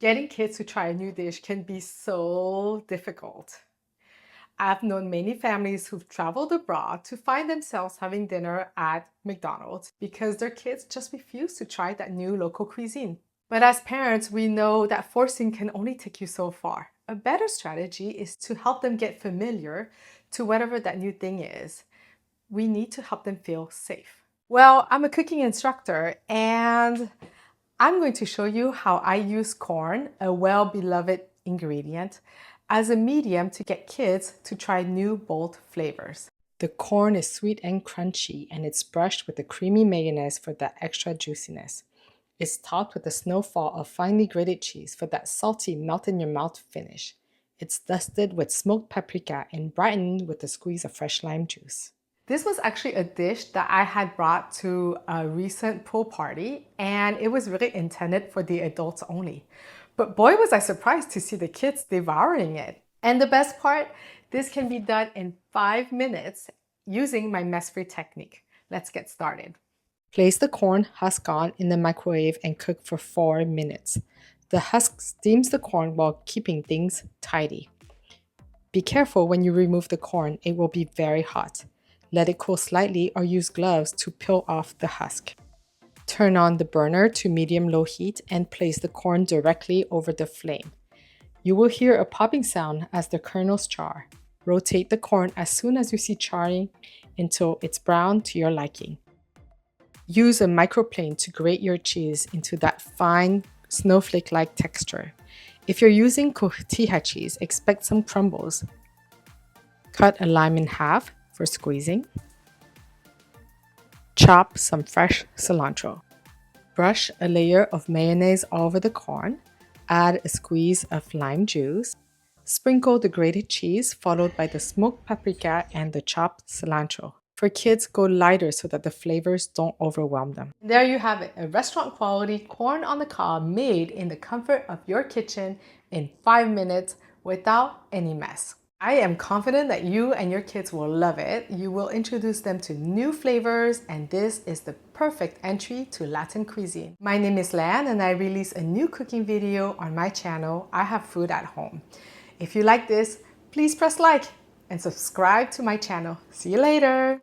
Getting kids to try a new dish can be so difficult. I've known many families who've traveled abroad to find themselves having dinner at McDonald's because their kids just refuse to try that new local cuisine. But as parents, we know that forcing can only take you so far. A better strategy is to help them get familiar to whatever that new thing is. We need to help them feel safe. Well, I'm a cooking instructor and I'm going to show you how I use corn, a well-beloved ingredient, as a medium to get kids to try new, bold flavors. The corn is sweet and crunchy, and it's brushed with a creamy mayonnaise for that extra juiciness. It's topped with a snowfall of finely grated cheese for that salty, melt-in-your-mouth finish. It's dusted with smoked paprika and brightened with a squeeze of fresh lime juice. This was actually a dish that I had brought to a recent pool party, and it was really intended for the adults only. But boy, was I surprised to see the kids devouring it. And the best part, this can be done in 5 minutes using my mess-free technique. Let's get started. Place the corn husk on in the microwave and cook for 4 minutes. The husk steams the corn while keeping things tidy. Be careful when you remove the corn, it will be very hot. Let it cool slightly or use gloves to peel off the husk. Turn on the burner to medium-low heat and place the corn directly over the flame. You will hear a popping sound as the kernels char. Rotate the corn as soon as you see charring until it's brown to your liking. Use a microplane to grate your cheese into that fine, snowflake-like texture. If you're using cotija cheese, expect some crumbles. Cut a lime in half for squeezing. Chop some fresh cilantro. Brush a layer of mayonnaise over the corn. Add a squeeze of lime juice. Sprinkle the grated cheese followed by the smoked paprika and the chopped cilantro. For kids, go lighter so that the flavors don't overwhelm them. There you have it, a restaurant quality corn on the cob made in the comfort of your kitchen in 5 minutes without any mess. I am confident that you and your kids will love it. You will introduce them to new flavors, and this is the perfect entry to Latin cuisine. My name is Lan, and I release a new cooking video on my channel, I Have Food at Home. If you like this, please press like and subscribe to my channel. See you later.